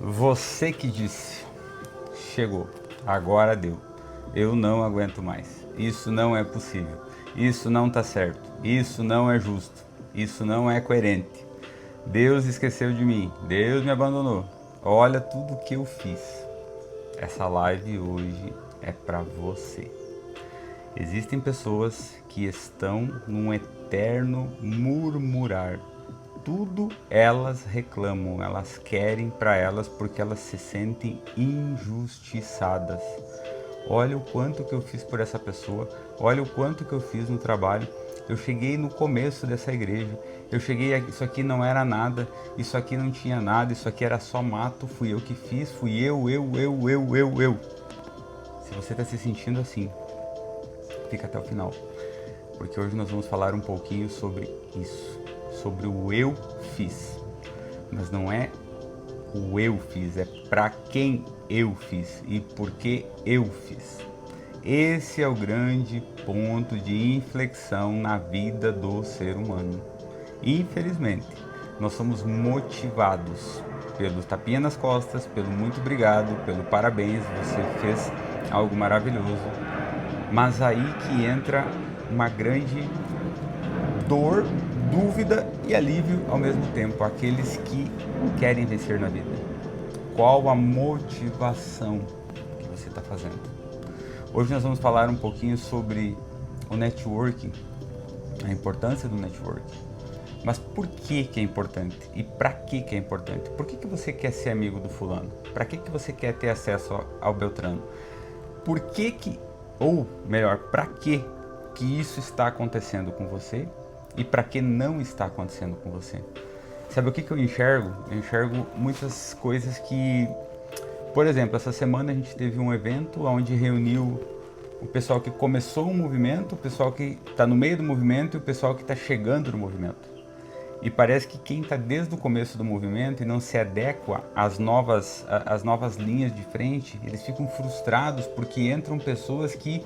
Você que disse, chegou, agora deu, eu não aguento mais, isso não é possível, isso não está certo, isso não é justo, isso não é coerente, Deus esqueceu de mim, Deus me abandonou, olha tudo que eu fiz. Essa live hoje é para você. Existem pessoas que estão num eterno murmurar. Tudo elas reclamam, elas querem para elas porque elas se sentem injustiçadas. Olha o quanto que eu fiz por essa pessoa, olha o quanto que eu fiz no trabalho. Eu cheguei no começo dessa igreja, eu cheguei aqui, isso aqui não era nada, isso aqui não tinha nada, isso aqui era só mato, fui eu que fiz, fui eu. Se você está se sentindo assim, fica até o final, porque hoje nós vamos falar um pouquinho sobre isso, sobre o eu fiz. Mas não é o eu fiz, é para quem eu fiz e por que eu fiz. Esse é o grande ponto de inflexão na vida do ser humano. Infelizmente, nós somos motivados pelo tapinha nas costas, pelo muito obrigado, pelo parabéns, você fez algo maravilhoso. Mas aí que entra uma grande dor, dúvida e alívio ao mesmo tempo, aqueles que querem vencer na vida. Qual a motivação que você está fazendo? Hoje nós vamos falar um pouquinho sobre o networking, a importância do networking. Mas por que é importante? E para que é importante? Por que você quer ser amigo do fulano? Para que você quer ter acesso ao Beltrano? Por que, ou melhor, para que isso está acontecendo com você e para que não está acontecendo com você? Sabe o que eu enxergo? Eu enxergo muitas coisas que, por exemplo, essa semana a gente teve um evento onde reuniu o pessoal que começou o movimento, o pessoal que está no meio do movimento e o pessoal que está chegando no movimento. E parece que quem está desde o começo do movimento e não se adequa às novas linhas de frente, eles ficam frustrados porque entram pessoas que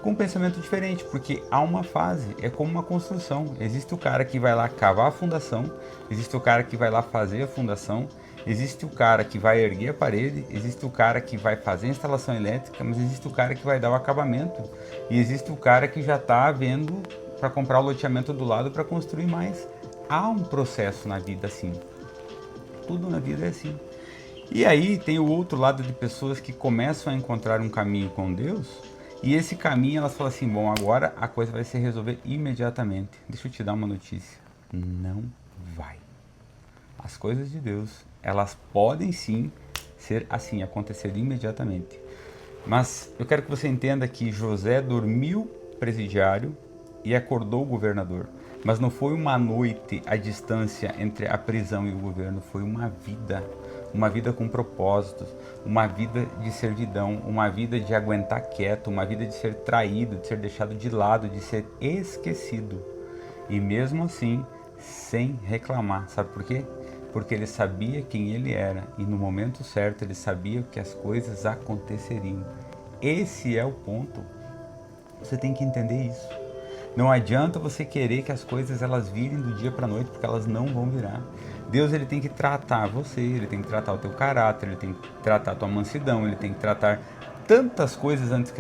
com um pensamento diferente, porque há uma fase, é como uma construção. Existe o cara que vai lá cavar a fundação, existe o cara que vai lá fazer a fundação, existe o cara que vai erguer a parede, existe o cara que vai fazer a instalação elétrica, mas existe o cara que vai dar o acabamento, e existe o cara que já está vendo para comprar o loteamento do lado para construir mais. Há um processo na vida assim. Tudo na vida é assim. E aí tem o outro lado de pessoas que começam a encontrar um caminho com Deus, e esse caminho elas falam assim, bom, agora a coisa vai se resolver imediatamente. Deixa eu te dar uma notícia. Não vai. As coisas de Deus, elas podem sim ser assim, acontecer imediatamente. Mas eu quero que você entenda que José dormiu presidiário e acordou governador. Mas não foi uma noite a distância entre a prisão e o governo, foi uma vida com propósitos, uma vida de servidão, uma vida de aguentar quieto, uma vida de ser traído, de ser deixado de lado, de ser esquecido. E mesmo assim, sem reclamar. Sabe por quê? Porque ele sabia quem ele era e no momento certo ele sabia que as coisas aconteceriam. Esse é o ponto. Você tem que entender isso. Não adianta você querer que as coisas elas virem do dia para a noite, porque elas não vão virar. Deus ele tem que tratar você, ele tem que tratar o teu caráter, ele tem que tratar a tua mansidão, ele tem que tratar tantas coisas antes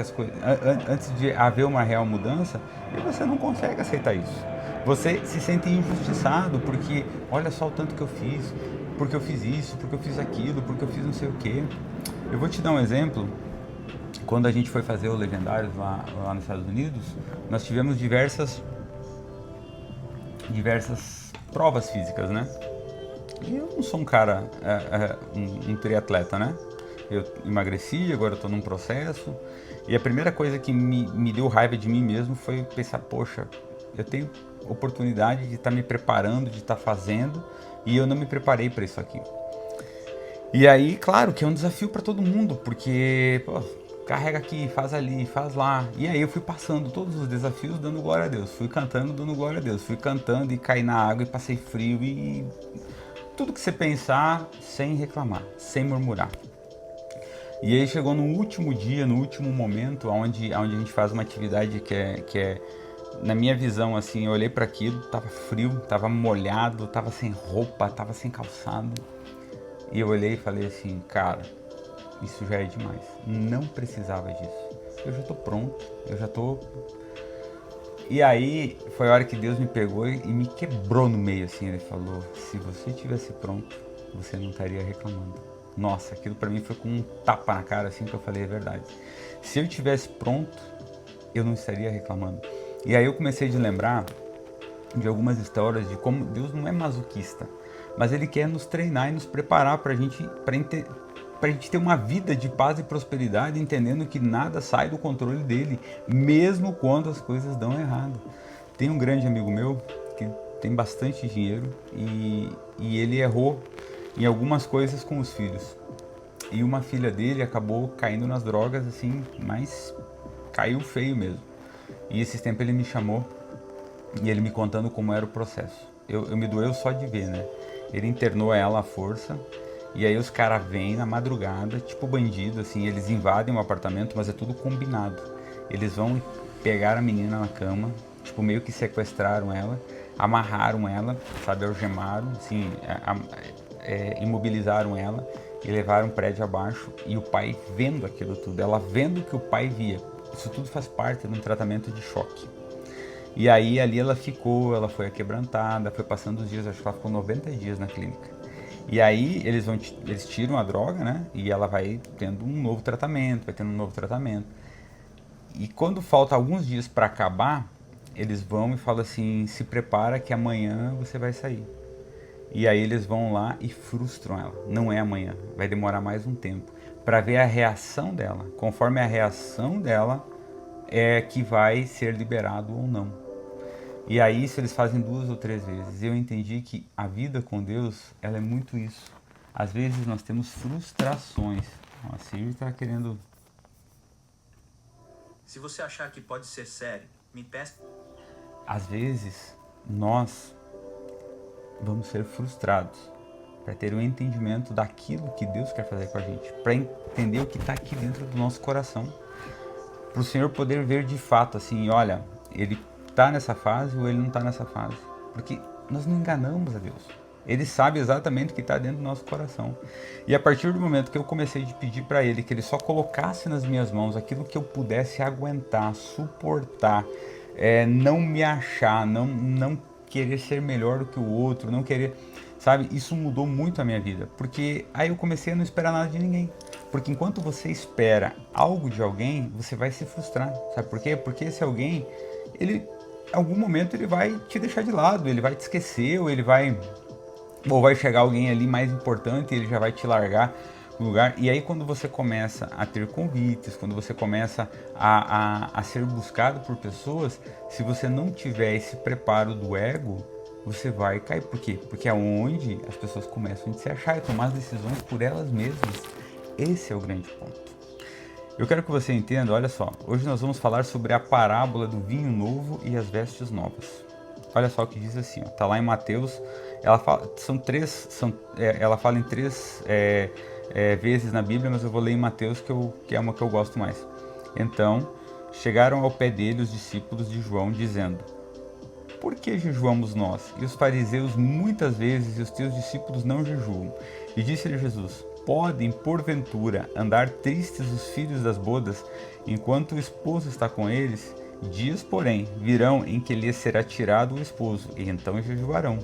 de haver uma real mudança, e você não consegue aceitar isso. Você se sente injustiçado porque olha só o tanto que eu fiz, porque eu fiz isso, porque eu fiz aquilo, porque eu fiz não sei o quê. Eu vou te dar um exemplo. Quando a gente foi fazer o Legendários lá nos Estados Unidos, nós tivemos diversas provas físicas, né? E eu não sou um cara, um triatleta, né? Eu emagreci, agora eu tô num processo. E a primeira coisa que me deu raiva de mim mesmo foi pensar, poxa, eu tenho oportunidade de estar me preparando, de estar fazendo, e eu não me preparei para isso aqui. E aí, claro que é um desafio para todo mundo, porque, pô, carrega aqui, faz ali, faz lá. E aí eu fui passando todos os desafios dando glória a Deus. Fui cantando dando glória a Deus. Fui cantando e caí na água e passei frio e tudo que você pensar sem reclamar, sem murmurar. E aí chegou no último dia, no último momento, onde a gente faz uma atividade que é na minha visão, assim, eu olhei para aquilo, tava frio, tava molhado, tava sem roupa, tava sem calçado. E eu olhei e falei assim, cara, isso já é demais. Não precisava disso. Eu já tô pronto, eu já tô... E aí foi a hora que Deus me pegou e me quebrou no meio, assim. Ele falou, se você tivesse pronto, você não estaria reclamando. Nossa, aquilo pra mim foi com um tapa na cara, assim, que eu falei a verdade. Se eu tivesse pronto, eu não estaria reclamando. E aí eu comecei a lembrar de algumas histórias de como Deus não é masoquista, mas Ele quer nos treinar e nos preparar para a gente ter uma vida de paz e prosperidade, entendendo que nada sai do controle dele, mesmo quando as coisas dão errado. Tem um grande amigo meu que tem bastante dinheiro e ele errou em algumas coisas com os filhos. E uma filha dele acabou caindo nas drogas, assim, mas caiu feio mesmo. E esses tempos ele me chamou e ele me contando como era o processo. Eu me doeu só de ver, né? Ele internou ela à força. E aí os caras vêm na madrugada, tipo bandido, assim, eles invadem o apartamento, mas é tudo combinado. Eles vão pegar a menina na cama, tipo, meio que sequestraram ela, amarraram ela, sabe, algemaram, assim, imobilizaram ela e levaram o prédio abaixo. E o pai vendo aquilo tudo, ela vendo o que o pai via. Isso tudo faz parte de um tratamento de choque. E aí ali ela ficou, ela foi aquebrantada, foi passando os dias, acho que ela ficou 90 dias na clínica. E aí eles tiram a droga, né? E ela vai tendo um novo tratamento, vai tendo um novo tratamento. E quando falta alguns dias para acabar, eles vão e falam assim, se prepara que amanhã você vai sair. E aí eles vão lá e frustram ela. Não é amanhã, vai demorar mais um tempo. Para ver a reação dela. Conforme a reação dela é que vai ser liberado ou não. E aí isso eles fazem 2 ou 3 vezes. Eu entendi que a vida com Deus, ela é muito isso. Às vezes nós temos frustrações. A Siri está querendo... Se você achar que pode ser sério, me peça. Às vezes nós vamos ser frustrados para ter um entendimento daquilo que Deus quer fazer com a gente, para entender o que está aqui dentro do nosso coração, para o Senhor poder ver de fato assim, olha, Ele está nessa fase ou Ele não está nessa fase, porque nós não enganamos a Deus. Ele sabe exatamente o que está dentro do nosso coração. E a partir do momento que eu comecei a pedir para Ele que Ele só colocasse nas minhas mãos aquilo que eu pudesse aguentar, suportar, não me achar, não querer ser melhor do que o outro, não querer, sabe? Isso mudou muito a minha vida, porque aí eu comecei a não esperar nada de ninguém. Porque enquanto você espera algo de alguém, você vai se frustrar. Sabe por quê? Porque esse alguém, ele, em algum momento, ele vai te deixar de lado, ele vai te esquecer, ou vai chegar alguém ali mais importante e ele já vai te largar no lugar. E aí quando você começa a ter convites, quando você começa a ser buscado por pessoas, se você não tiver esse preparo do ego, você vai cair. Por quê? Porque é onde as pessoas começam a se achar e tomar as decisões por elas mesmas. Esse é o grande ponto. Eu quero que você entenda, olha só, hoje nós vamos falar sobre a parábola do vinho novo e as vestes novas. Olha só o que diz assim, ó, tá lá em Mateus, ela fala, ela fala em 3 vezes na Bíblia, mas eu vou ler em Mateus, que é uma que eu gosto mais. Então, chegaram ao pé dele os discípulos de João, dizendo, por que jejuamos nós? E os fariseus muitas vezes, e os teus discípulos não jejuam. E disse-lhe Jesus, podem, porventura, andar tristes os filhos das bodas, enquanto o esposo está com eles? Dias, porém, virão em que lhes será tirado o esposo, e então jejuarão.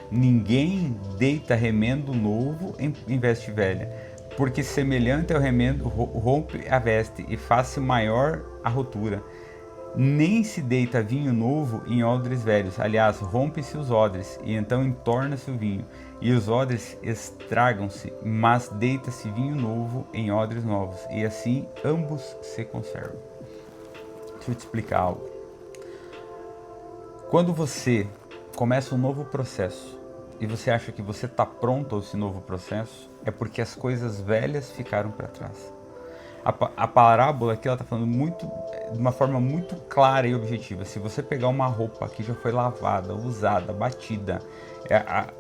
Ninguém deita remendo novo em veste velha, porque semelhante ao remendo rompe a veste e faz-se maior a rotura. Nem se deita vinho novo em odres velhos, aliás, rompe-se os odres, e então entorna-se o vinho, e os odres estragam-se, mas deita-se vinho novo em odres novos, e assim ambos se conservam. Deixa eu te explicar algo. Quando você começa um novo processo e você acha que você está pronto a esse novo processo, é porque as coisas velhas ficaram para trás. A parábola aqui ela está falando de uma forma muito clara e objetiva. Se você pegar uma roupa que já foi lavada, usada, batida,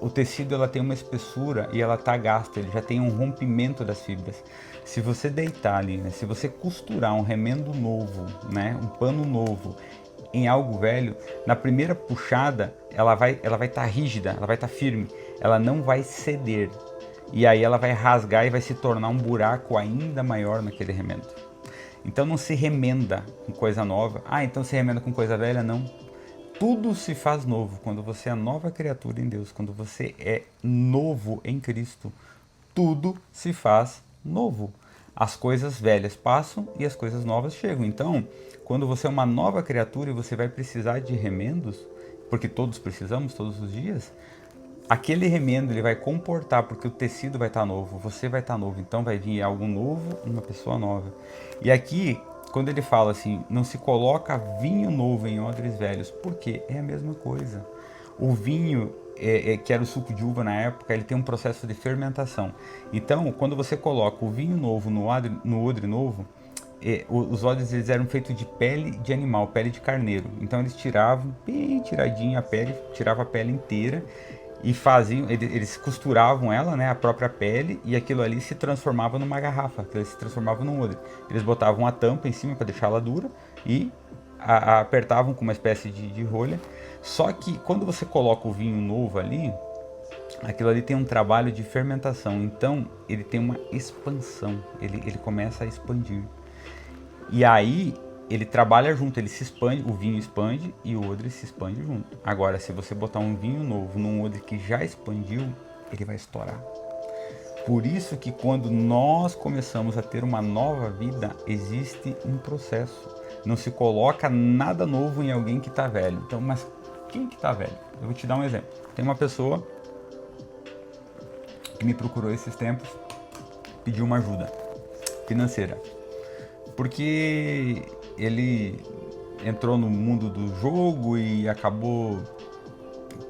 o tecido ela tem uma espessura e ela está gasta, ele já tem um rompimento das fibras. Se você deitar ali, né, se você costurar um remendo novo, né, um pano novo em algo velho, na primeira puxada ela vai estar rígida, ela vai estar firme, ela não vai ceder. e aí ela vai rasgar e vai se tornar um buraco ainda maior naquele remendo. Então não se remenda com coisa nova. Ah, então se remenda com coisa velha? Não. Tudo se faz novo quando você é nova criatura em Deus, quando você é novo em Cristo. Tudo se faz novo. As coisas velhas passam e as coisas novas chegam. Então, quando você é uma nova criatura e você vai precisar de remendos, porque todos precisamos todos os dias, aquele remendo ele vai comportar, porque o tecido vai estar novo, você vai estar novo, então vai vir algo novo, uma pessoa nova. E aqui, quando ele fala assim, não se coloca vinho novo em odres velhos, porque é a mesma coisa. O vinho, que era o suco de uva na época, ele tem um processo de fermentação. Então, quando você coloca o vinho novo no odre novo, os odres eles eram feitos de pele de animal, pele de carneiro. Então eles tiravam bem tiradinha a pele, tirava a pele inteira e faziam, eles costuravam ela, né, a própria pele, e aquilo ali se transformava numa garrafa, aquilo se transformava num odre. Eles botavam a tampa em cima para deixá-la dura e apertavam com uma espécie de rolha. Só que quando você coloca o vinho novo ali, aquilo ali tem um trabalho de fermentação, então ele tem uma expansão, ele começa a expandir. E aí ele trabalha junto, ele se expande, o vinho expande e o odre se expande junto. Agora, se você botar um vinho novo num odre que já expandiu, ele vai estourar. Por isso que quando nós começamos a ter uma nova vida, existe um processo. Não se coloca nada novo em alguém que está velho. Então, mas quem que está velho? Eu vou te dar um exemplo. Tem uma pessoa que me procurou esses tempos, pediu uma ajuda financeira. Porque ele entrou no mundo do jogo e acabou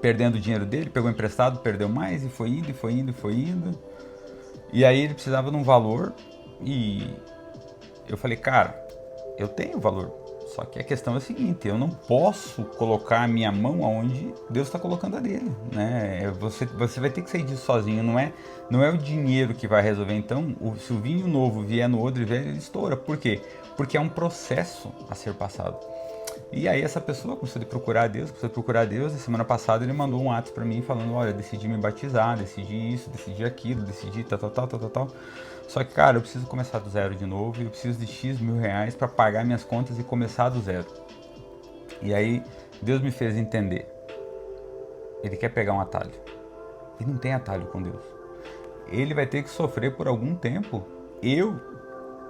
perdendo o dinheiro dele, pegou emprestado, perdeu mais e foi indo, e foi indo, e foi indo. E aí ele precisava de um valor e eu falei, cara, eu tenho valor, só que a questão é a seguinte, eu não posso colocar a minha mão onde Deus está colocando a dele, né? Você vai ter que sair disso sozinho, não é o dinheiro que vai resolver. Então, se o vinho novo vier no odre velho, ele estoura. Por quê? Porque é um processo a ser passado. E aí essa pessoa começou a procurar a Deus, e semana passada ele mandou um WhatsApp para mim falando, olha, decidi me batizar, decidi isso, decidi aquilo, decidi tal. Só que, cara, eu preciso começar do zero de novo, eu preciso de X mil reais para pagar minhas contas e começar do zero. E aí Deus me fez entender, ele quer pegar um atalho, e não tem atalho com Deus. Ele vai ter que sofrer por algum tempo. Eu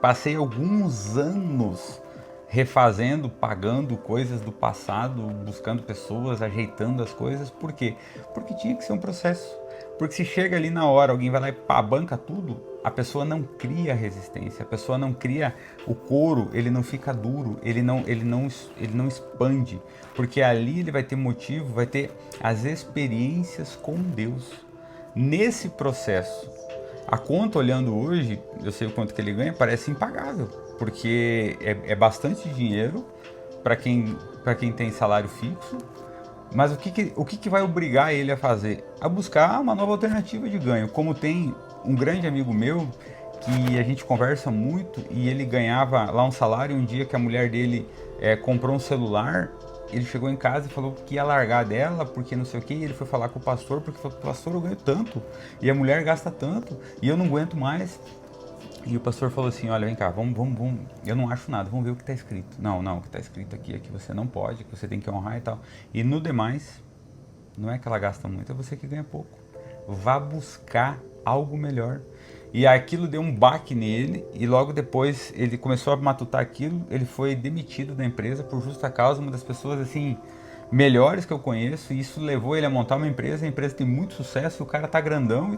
passei alguns anos refazendo, pagando coisas do passado, buscando pessoas, ajeitando as coisas. Por quê? Porque tinha que ser um processo. Porque se chega ali na hora, alguém vai lá e banca tudo, a pessoa não cria resistência, a pessoa não cria o couro, ele não fica duro, ele não expande. Porque ali ele vai ter motivo, vai ter as experiências com Deus. Nesse processo, a conta olhando hoje, eu sei o quanto que ele ganha, parece impagável, porque é bastante dinheiro para quem tem salário fixo, mas o que vai obrigar ele a fazer? A buscar uma nova alternativa de ganho. Como tem um grande amigo meu, que a gente conversa muito, e ele ganhava lá um salário, um dia que a mulher dele comprou um celular, ele chegou em casa e falou que ia largar dela, porque não sei o que, e ele foi falar com o pastor, porque falou, pastor, eu ganho tanto, e a mulher gasta tanto, e eu não aguento mais. E o pastor falou assim, olha, vem cá, vamos, eu não acho nada, vamos ver o que está escrito. Não, o que está escrito aqui é que você não pode, que você tem que honrar e tal. E no demais, não é que ela gasta muito, é você que ganha pouco. Vá buscar algo melhor. E aquilo deu um baque nele, e logo depois ele começou a matutar aquilo, ele foi demitido da empresa por justa causa, uma das pessoas assim melhores que eu conheço, e isso levou ele a montar uma empresa, a empresa tem muito sucesso, o cara tá grandão.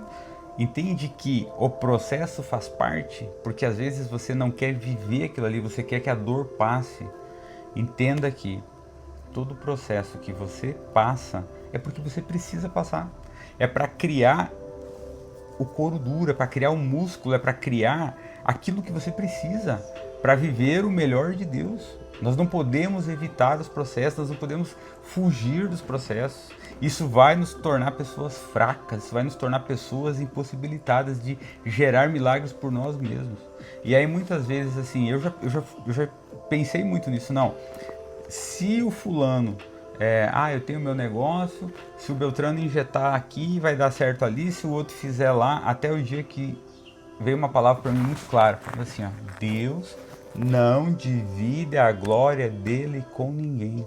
Entende que o processo faz parte, porque às vezes você não quer viver aquilo ali, você quer que a dor passe. Entenda que todo processo que você passa é porque você precisa passar. É para criar o couro duro, é para criar o músculo, é para criar aquilo que você precisa para viver o melhor de Deus. Nós não podemos evitar os processos, nós não podemos fugir dos processos. Isso vai nos tornar pessoas fracas, isso vai nos tornar pessoas impossibilitadas de gerar milagres por nós mesmos. E aí muitas vezes assim, eu já pensei muito nisso, não. Se o fulano eu tenho meu negócio, se o Beltrano injetar aqui, vai dar certo ali, se o outro fizer lá, até o dia que veio uma palavra para mim muito clara, assim, ó, Deus não divide a glória dele com ninguém.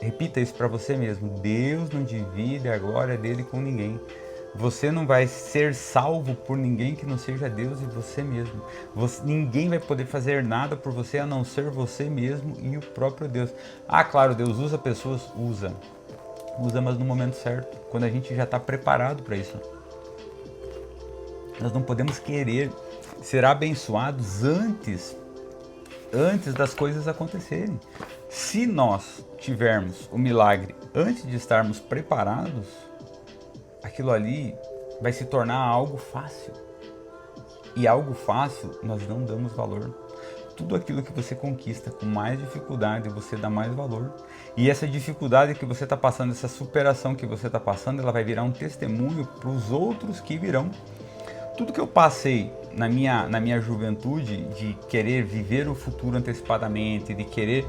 Repita isso para você mesmo, Deus não divide a glória dele com ninguém. Você não vai ser salvo por ninguém que não seja Deus e você mesmo. Ninguém vai poder fazer nada por você a não ser você mesmo e o próprio Deus. Ah, claro, Deus usa pessoas, usa, mas no momento certo, quando a gente já está preparado para isso. Nós não podemos querer ser abençoados antes das coisas acontecerem. Se nós tivermos o milagre antes de estarmos preparados, aquilo ali vai se tornar algo fácil. E algo fácil nós não damos valor. Tudo aquilo que você conquista com mais dificuldade, você dá mais valor. E essa dificuldade que você está passando, essa superação que você está passando, ela vai virar um testemunho para os outros que virão. Tudo que eu passei na minha juventude, de querer viver o futuro antecipadamente, de querer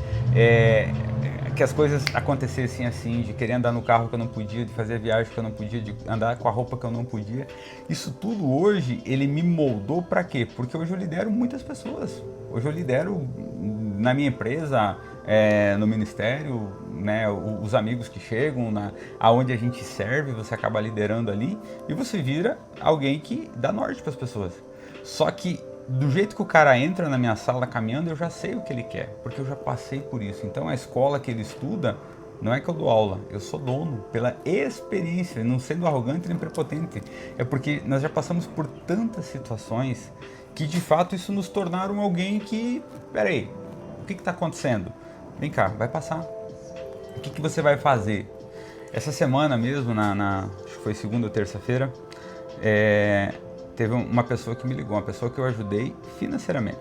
que as coisas acontecessem assim, de querer andar no carro que eu não podia, de fazer a viagem que eu não podia, de andar com a roupa que eu não podia, isso tudo hoje, ele me moldou para quê? Porque hoje eu lidero muitas pessoas. Hoje eu lidero na minha empresa, no ministério, né, os amigos que chegam, aonde a gente serve, você acaba liderando ali e você vira alguém que dá norte para as pessoas. Só que do jeito que o cara entra na minha sala caminhando, eu já sei o que ele quer, porque eu já passei por isso. Então a escola que ele estuda, não é que eu dou aula, eu sou dono pela experiência, não sendo arrogante nem prepotente. É porque nós já passamos por tantas situações que de fato isso nos tornaram alguém que, peraí, o que está acontecendo? Vem cá, vai passar. O que você vai fazer? Essa semana mesmo, acho que foi segunda ou terça-feira, teve uma pessoa que me ligou, uma pessoa que eu ajudei financeiramente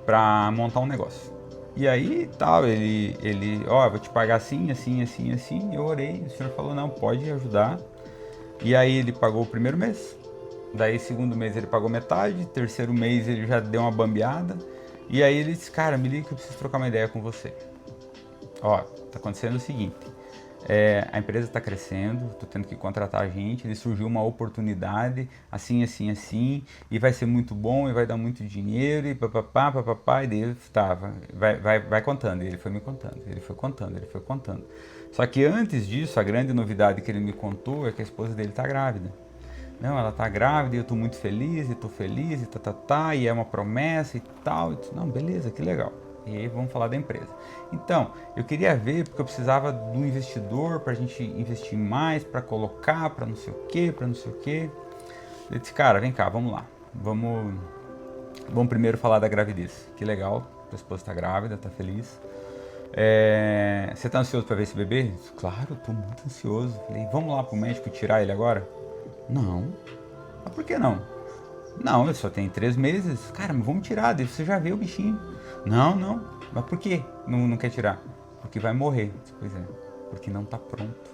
para montar um negócio. E aí tal, ele vou te pagar assim, assim, assim, assim. Eu orei, o senhor falou, não, pode ajudar. E aí ele pagou o primeiro mês, daí segundo mês ele pagou metade, terceiro mês ele já deu uma bambeada. E aí ele disse, cara, me liga que eu preciso trocar uma ideia com você. Tá acontecendo o seguinte, a empresa está crescendo, estou tendo que contratar gente, ele surgiu uma oportunidade, assim, assim, assim, e vai ser muito bom, e vai dar muito dinheiro, e papapá, e daí ele vai contando, e ele foi me contando, ele foi contando. Só que antes disso, a grande novidade que ele me contou é que a esposa dele está grávida. Não, ela tá grávida e eu tô muito feliz, e tô feliz, e e é uma promessa e tal. E não, beleza, que legal. E aí vamos falar da empresa. Então, eu queria ver, porque eu precisava de um investidor pra gente investir mais, pra colocar, pra não sei o que. Eu disse, cara, vem cá, vamos lá. Vamos primeiro falar da gravidez. Que legal, tua esposa tá grávida, tá feliz. Você tá ansioso pra ver esse bebê? Disse, claro, tô muito ansioso. Falei, vamos lá pro médico tirar ele agora? Não. Mas por que não? Não, ele só tem 3 meses. Cara, mas vamos tirar, você já vê o bichinho. Não. Mas por que não quer tirar? Porque vai morrer. Pois é, porque não está pronto.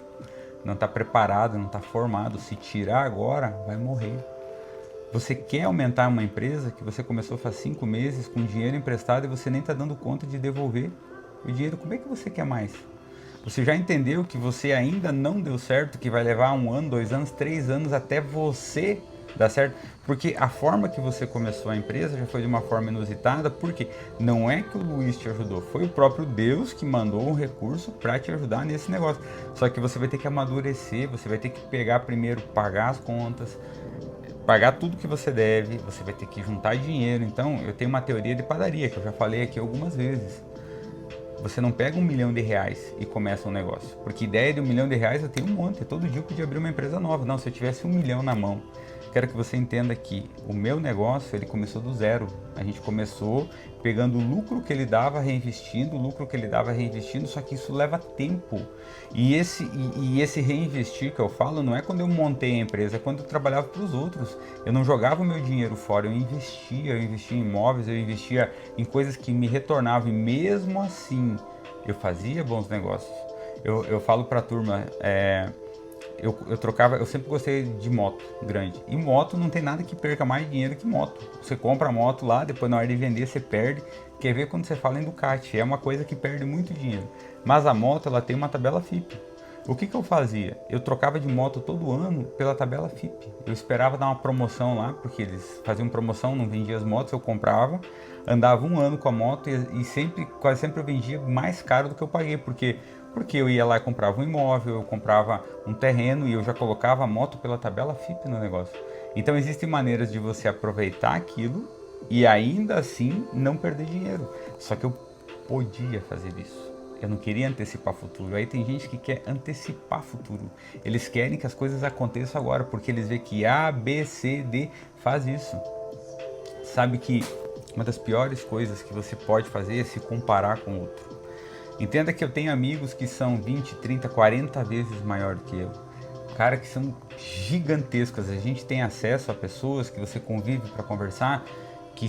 Não está preparado, não está formado. Se tirar agora, vai morrer. Você quer aumentar uma empresa que você começou faz 5 meses com dinheiro emprestado e você nem está dando conta de devolver o dinheiro. Como é que você quer mais? Você já entendeu que você ainda não deu certo, que vai levar 1 ano, 2 anos, 3 anos até você dar certo? Porque a forma que você começou a empresa já foi de uma forma inusitada, porque não é que o Luiz te ajudou, foi o próprio Deus que mandou um recurso para te ajudar nesse negócio. Só que você vai ter que amadurecer, você vai ter que pegar primeiro, pagar as contas, pagar tudo que você deve, você vai ter que juntar dinheiro. Então, eu tenho uma teoria de padaria, que eu já falei aqui algumas vezes. Você não pega R$1 milhão e começa um negócio. Porque ideia de R$1 milhão eu tenho um monte. Todo dia eu podia abrir uma empresa nova. Não, se eu tivesse 1 milhão na mão, quero que você entenda que o meu negócio, ele começou do zero. A gente começou pegando o lucro que ele dava, reinvestindo, só que isso leva tempo. E esse reinvestir que eu falo não é quando eu montei a empresa, é quando eu trabalhava para os outros. Eu não jogava o meu dinheiro fora, eu investia em imóveis, eu investia em coisas que me retornavam e mesmo assim eu fazia bons negócios. Eu falo para a turma, eu sempre gostei de moto grande. E moto não tem nada que perca mais dinheiro que moto. Você compra a moto lá, depois na hora de vender você perde. quer ver quando você fala em Ducati, é uma coisa que perde muito dinheiro. Mas a moto, ela tem uma tabela FIPE. O que eu fazia? Eu trocava de moto todo ano pela tabela FIPE. Eu esperava dar uma promoção lá, porque eles faziam promoção, não vendia as motos, eu comprava, andava um ano com a moto e sempre, quase sempre eu vendia mais caro do que eu paguei, porque eu ia lá e comprava um imóvel, eu comprava um terreno e eu já colocava a moto pela tabela FIPE no negócio. Então existem maneiras de você aproveitar aquilo e ainda assim não perder dinheiro. Só que eu podia fazer isso. Eu não queria antecipar futuro. Aí tem gente que quer antecipar futuro. Eles querem que as coisas aconteçam agora, porque eles veem que A, B, C, D faz isso. Sabe que uma das piores coisas que você pode fazer é se comparar com o outro. Entenda que eu tenho amigos que são 20, 30, 40 vezes maior do que eu. Cara, que são gigantescas. A gente tem acesso a pessoas que você convive para conversar, que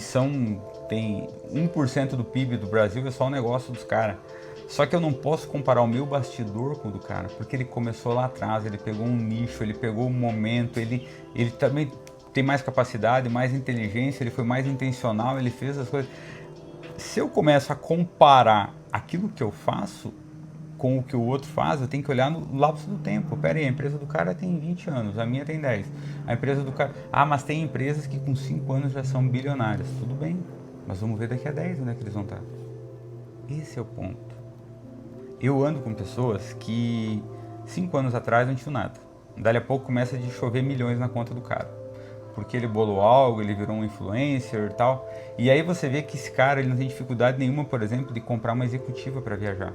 tem 1% do PIB do Brasil, é só o negócio dos caras. Só que eu não posso comparar o meu bastidor com o do cara, porque ele começou lá atrás, ele pegou um nicho, ele pegou um momento, ele também tem mais capacidade, mais inteligência, ele foi mais intencional, ele fez as coisas. Se eu começo a comparar aquilo que eu faço com o que o outro faz, eu tenho que olhar no lapso do tempo. Pera aí, a empresa do cara tem 20 anos, a minha tem 10. A empresa do cara... Ah, mas tem empresas que com 5 anos já são bilionárias. Tudo bem, mas vamos ver daqui a 10 onde é que eles vão estar. Esse é o ponto. Eu ando com pessoas que 5 anos atrás não tinham nada. Dali a pouco começa a chover milhões na conta do cara. Porque ele bolou algo, ele virou um influencer e tal. E aí você vê que esse cara ele não tem dificuldade nenhuma, por exemplo, de comprar uma executiva para viajar.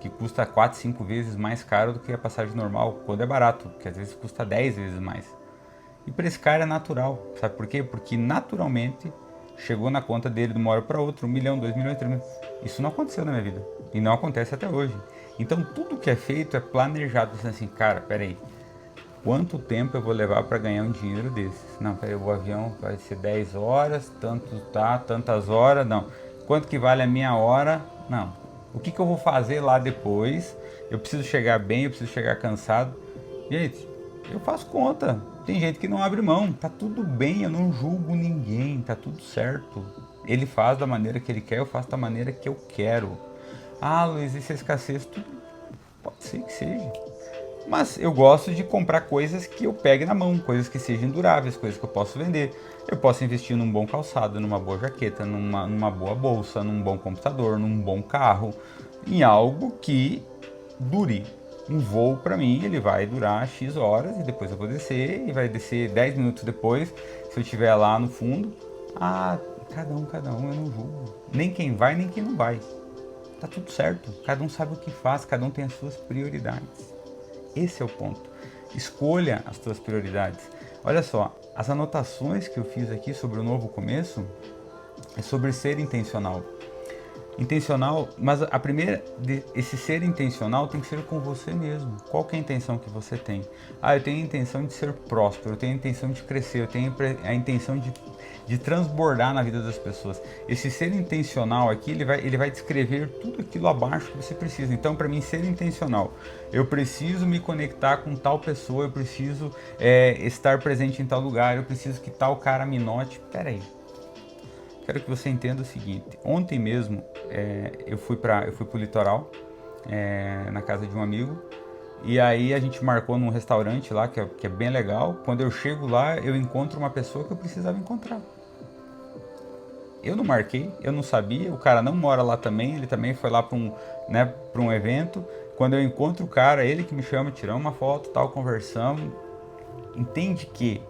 Que custa 4, 5 vezes mais caro do que a passagem normal, quando é barato, que às vezes custa 10 vezes mais. E para esse cara é natural, sabe por quê? Porque naturalmente chegou na conta dele de uma hora para outra, 1 milhão, 2 milhões, 3 milhões. Isso não aconteceu na minha vida, e não acontece até hoje. Então tudo que é feito é planejado, pensando assim, cara, peraí, quanto tempo eu vou levar para ganhar um dinheiro desses? Não, peraí, o avião vai ser 10 horas, tantas horas, não. Quanto que vale a minha hora? Não. O que eu vou fazer lá depois? Eu preciso chegar bem, eu preciso chegar cansado. Gente, eu faço conta. Tem gente que não abre mão. Tá tudo bem, eu não julgo ninguém. Tá tudo certo. Ele faz da maneira que ele quer, eu faço da maneira que eu quero. Ah, Luiz, isso é escassez. Tudo pode ser que seja. Mas eu gosto de comprar coisas que eu pegue na mão, coisas que sejam duráveis, coisas que eu posso vender. Eu posso investir num bom calçado, numa boa jaqueta, numa boa bolsa, num bom computador, num bom carro, em algo que dure. Um voo para mim, ele vai durar X horas e depois eu vou descer e vai descer 10 minutos depois, se eu estiver lá no fundo. Ah, cada um, eu não julgo. Nem quem vai, nem quem não vai. Tá tudo certo, cada um sabe o que faz, cada um tem as suas prioridades. Esse é o ponto. Escolha as suas prioridades. Olha só, as anotações que eu fiz aqui sobre o novo começo é sobre ser intencional. Intencional, mas a primeira, esse ser intencional tem que ser com você mesmo. Qual que é a intenção que você tem? Ah, eu tenho a intenção de ser próspero, eu tenho a intenção de crescer, eu tenho a intenção de transbordar na vida das pessoas. Esse ser intencional aqui, ele vai descrever tudo aquilo abaixo que você precisa. Então, para mim, ser intencional, eu preciso me conectar com tal pessoa, eu preciso estar presente em tal lugar, eu preciso que tal cara me note. Peraí. Quero que você entenda o seguinte. Ontem mesmo eu fui pro litoral, na casa de um amigo, e aí a gente marcou num restaurante lá que é bem legal. Quando eu chego lá, eu encontro uma pessoa que eu precisava encontrar. Eu não marquei, eu não sabia, o cara não mora lá também, ele também foi lá para um evento. Quando eu encontro o cara, ele que me chama, tiramos uma foto, tal, conversamos. Entende que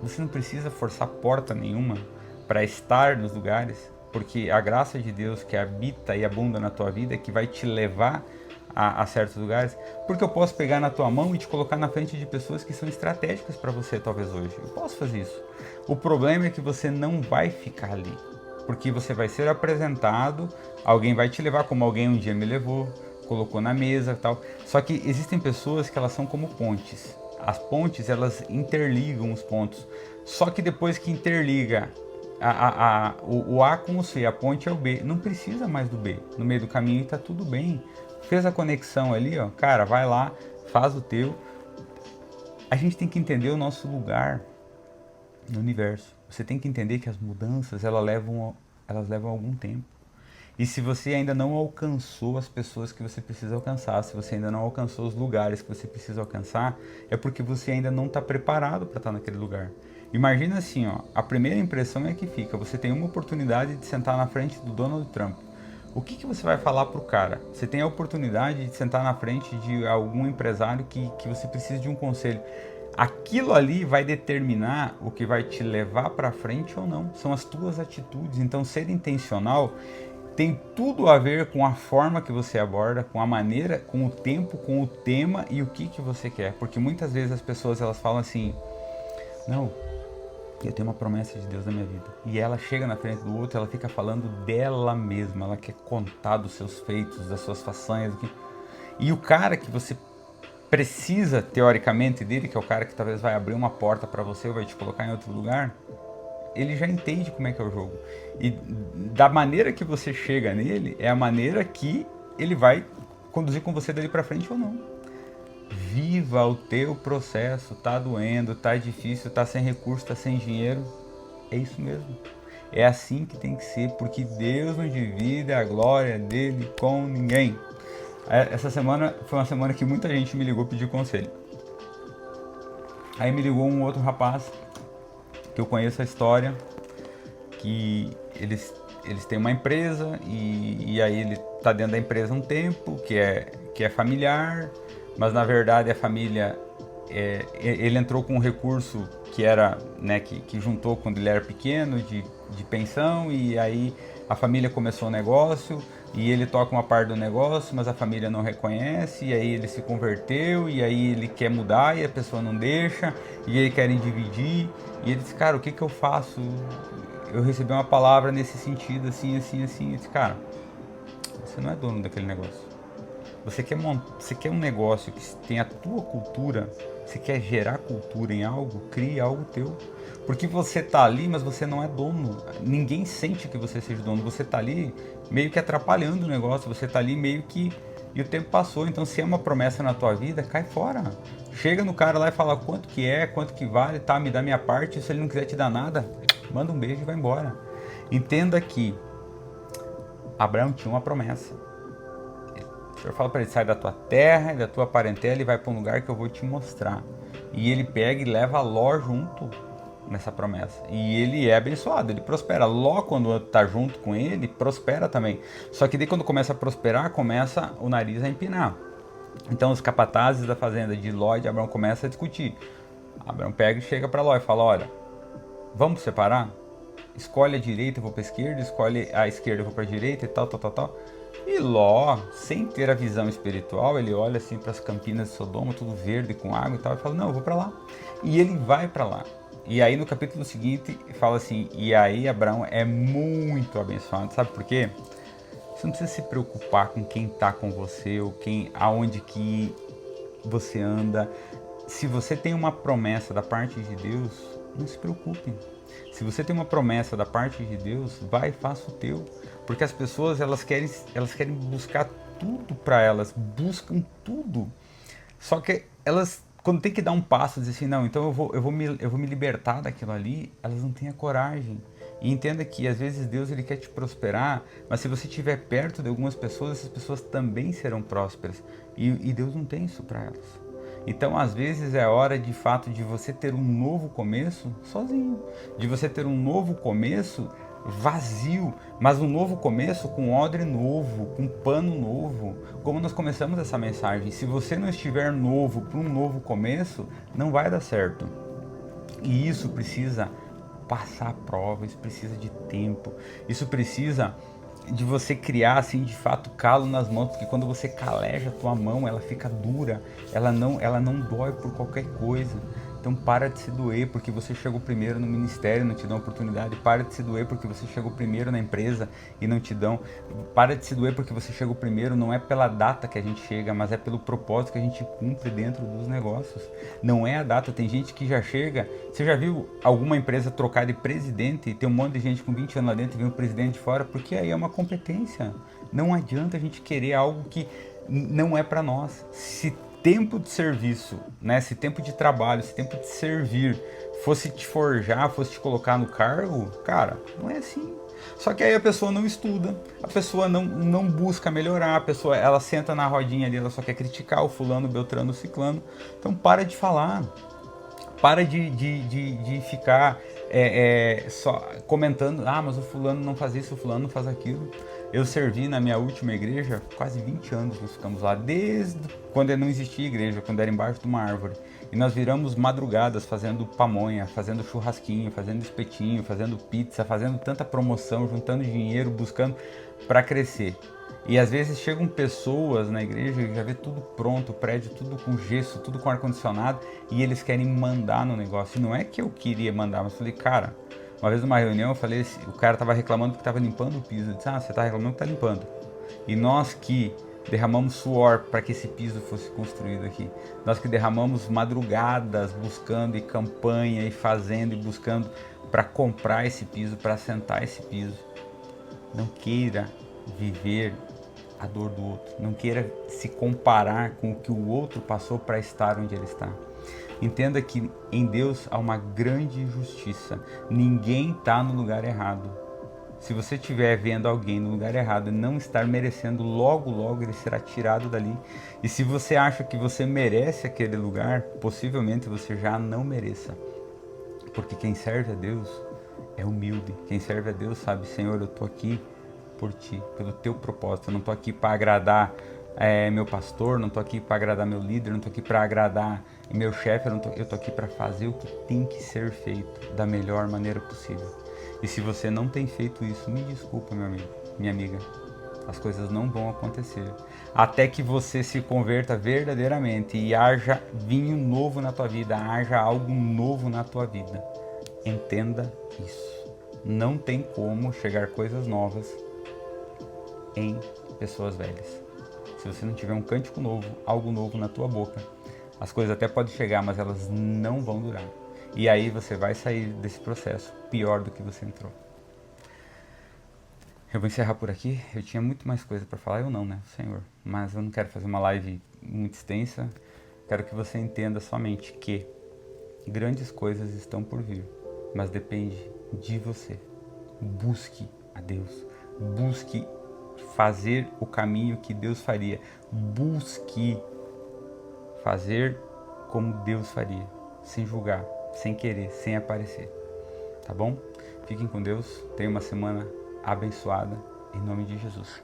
você não precisa forçar porta nenhuma para estar nos lugares, porque a graça de Deus que habita e abunda na tua vida é que vai te levar a certos lugares, porque eu posso pegar na tua mão e te colocar na frente de pessoas que são estratégicas para você talvez hoje. Eu posso fazer isso. O problema é que você não vai ficar ali, porque você vai ser apresentado, alguém vai te levar como alguém um dia me levou, colocou na mesa e tal. Só que existem pessoas que elas são como pontes. As pontes, elas interligam os pontos. Só que depois que interliga o A com o C, a ponte é o B. Não precisa mais do B. No meio do caminho está tudo bem. Fez a conexão ali, ó, cara, vai lá, faz o teu. A gente tem que entender o nosso lugar no universo. Você tem que entender que as mudanças, elas levam algum tempo. E se você ainda não alcançou as pessoas que você precisa alcançar, se você ainda não alcançou os lugares que você precisa alcançar, é porque você ainda não está preparado para estar naquele lugar. Imagina assim, ó, a primeira impressão é que fica, você tem uma oportunidade de sentar na frente do Donald Trump. O que você vai falar pro cara? Você tem a oportunidade de sentar na frente de algum empresário que você precisa de um conselho. Aquilo ali vai determinar o que vai te levar para frente ou não. São as tuas atitudes. Então, ser intencional tem tudo a ver com a forma que você aborda, com a maneira, com o tempo, com o tema e o que você quer. Porque muitas vezes as pessoas elas falam assim, não, eu tenho uma promessa de Deus na minha vida. E ela chega na frente do outro, ela fica falando dela mesma, ela quer contar dos seus feitos, das suas façanhas. E o cara que você precisa, teoricamente, dele, que é o cara que talvez vai abrir uma porta para você ou vai te colocar em outro lugar, ele já entende como é que é o jogo. E da maneira que você chega nele, é a maneira que ele vai conduzir com você dali pra frente ou não. Viva o teu processo. Tá doendo, tá difícil, tá sem recurso, tá sem dinheiro. É isso mesmo. É assim que tem que ser, porque Deus não divide a glória dele com ninguém. Essa semana foi uma semana que muita gente me ligou pedir conselho. Aí me ligou um outro rapaz que eu conheço a história, que eles têm uma empresa e aí ele está dentro da empresa um tempo, que é familiar, mas na verdade a família, ele entrou com um recurso que era, né, que juntou quando ele era pequeno, de pensão, e aí a família começou o negócio, e ele toca uma parte do negócio, mas a família não reconhece, e aí ele se converteu, e aí ele quer mudar, e a pessoa não deixa, e aí querem dividir, e ele disse, cara, o que eu faço? Eu recebi uma palavra nesse sentido, assim, assim, assim, eu disse, cara, você não é dono daquele negócio. Você quer um negócio que tem a tua cultura, você quer gerar cultura em algo, crie algo teu. Porque você tá ali, mas você não é dono. Ninguém sente que você seja dono. Você tá ali meio que atrapalhando o negócio. Você tá ali meio que... E o tempo passou. Então, se é uma promessa na tua vida, cai fora. Chega no cara lá e fala quanto que é, quanto que vale, tá? Me dá minha parte. Se ele não quiser te dar nada, manda um beijo e vai embora. Entenda que Abraão tinha uma promessa. O Senhor fala para ele, sai da tua terra e da tua parentela e vai para um lugar que eu vou te mostrar. E ele pega e leva Ló junto nessa promessa. E ele é abençoado, ele prospera. Ló, quando tá junto com ele, prospera também. Só que daí quando começa a prosperar, começa o nariz a empinar. Então os capatazes da fazenda de Ló e de Abraão começam a discutir. Abraão pega e chega para Ló e fala, olha, vamos separar? Escolhe a direita, eu vou para a esquerda, escolhe a esquerda, eu vou para a direita e tal, tal, tal, tal. E Ló, sem ter a visão espiritual, ele olha assim para as campinas de Sodoma, tudo verde com água e tal, e fala, não, eu vou para lá. E ele vai para lá. E aí no capítulo seguinte fala assim, e aí Abraão é muito abençoado, sabe por quê? Você não precisa se preocupar com quem está com você ou aonde que você anda. Se você tem uma promessa da parte de Deus, não se preocupe. Se você tem uma promessa da parte de Deus, vai e faça o teu. Porque as pessoas elas querem buscar tudo para elas, buscam tudo. Só que elas, quando tem que dar um passo, dizem assim, não, então eu vou me libertar daquilo ali, elas não têm a coragem. E entenda que às vezes Deus ele quer te prosperar, mas se você estiver perto de algumas pessoas, essas pessoas também serão prósperas. E Deus não tem isso para elas. Então, às vezes é hora de fato de você ter um novo começo sozinho, de você ter um novo começo vazio, mas um novo começo com odre novo, com pano novo, como nós começamos essa mensagem. Se você não estiver novo para um novo começo, não vai dar certo. E isso precisa passar a prova, isso precisa de tempo, isso precisa de você criar assim de fato calo nas mãos, porque quando você caleja a tua mão, ela fica dura, ela não dói por qualquer coisa. Então para de se doer porque você chegou primeiro no ministério, não te dão oportunidade. Para de se doer porque você chegou primeiro na empresa e não te dão. Para de se doer porque você chegou primeiro, não é pela data que a gente chega, mas é pelo propósito que a gente cumpre dentro dos negócios. Não é a data, tem gente que já chega. Você já viu alguma empresa trocar de presidente e tem um monte de gente com 20 anos lá dentro e vem um presidente de fora? Porque aí é uma competência. Não adianta a gente querer algo que não é para nós. Se tempo de serviço, né? Se tempo de trabalho, se tempo de servir fosse te forjar, fosse te colocar no cargo, cara, não é assim. Só que aí a pessoa não estuda, a pessoa não busca melhorar, a pessoa ela senta na rodinha ali, ela só quer criticar o fulano, o beltrano, o ciclano. Então para de falar, para de ficar só comentando, mas o fulano não faz isso, o fulano não faz aquilo. Eu servi na minha última igreja, quase 20 anos nós ficamos lá, desde quando não existia igreja, quando era embaixo de uma árvore. E nós viramos madrugadas fazendo pamonha, fazendo churrasquinho, fazendo espetinho, fazendo pizza, fazendo tanta promoção, juntando dinheiro, buscando para crescer. E às vezes chegam pessoas na igreja que já vê tudo pronto, o prédio tudo com gesso, tudo com ar-condicionado, e eles querem mandar no negócio. E não é que eu queria mandar, mas falei, cara, uma vez numa reunião eu falei, o cara tava reclamando que estava limpando o piso. Eu disse, você tá reclamando que tá limpando. E nós que derramamos suor para que esse piso fosse construído aqui, nós que derramamos madrugadas buscando e campanha e fazendo e buscando para comprar esse piso, para assentar esse piso, não queira viver a dor do outro, não queira se comparar com o que o outro passou para estar onde ele está. Entenda que em Deus há uma grande justiça. Ninguém está no lugar errado. Se você estiver vendo alguém no lugar errado e não estar merecendo, logo, logo ele será tirado dali. E se você acha que você merece aquele lugar, possivelmente você já não mereça. Porque quem serve a Deus é humilde. Quem serve a Deus sabe, Senhor, eu estou aqui por ti, pelo teu propósito. Eu não estou aqui para agradar meu pastor, não estou aqui para agradar meu líder, não estou aqui para agradar meu chefe, eu estou aqui para fazer o que tem que ser feito da melhor maneira possível. E se você não tem feito isso, me desculpa, meu amigo, minha amiga, as coisas não vão acontecer até que você se converta verdadeiramente e haja vinho novo na tua vida, haja algo novo na tua vida. Entenda isso. Não tem como chegar coisas novas em pessoas velhas. Se você não tiver um cântico novo, algo novo na tua boca, as coisas até podem chegar, mas elas não vão durar. E aí você vai sair desse processo pior do que você entrou. Eu vou encerrar por aqui. Eu tinha muito mais coisa para falar, eu não, né, Senhor? Mas eu não quero fazer uma live muito extensa. Quero que você entenda somente que grandes coisas estão por vir, mas depende de você. Busque a Deus. Busque fazer o caminho que Deus faria. Busque fazer como Deus faria, sem julgar, sem querer, sem aparecer. Tá bom? Fiquem com Deus. Tenham uma semana abençoada, em nome de Jesus.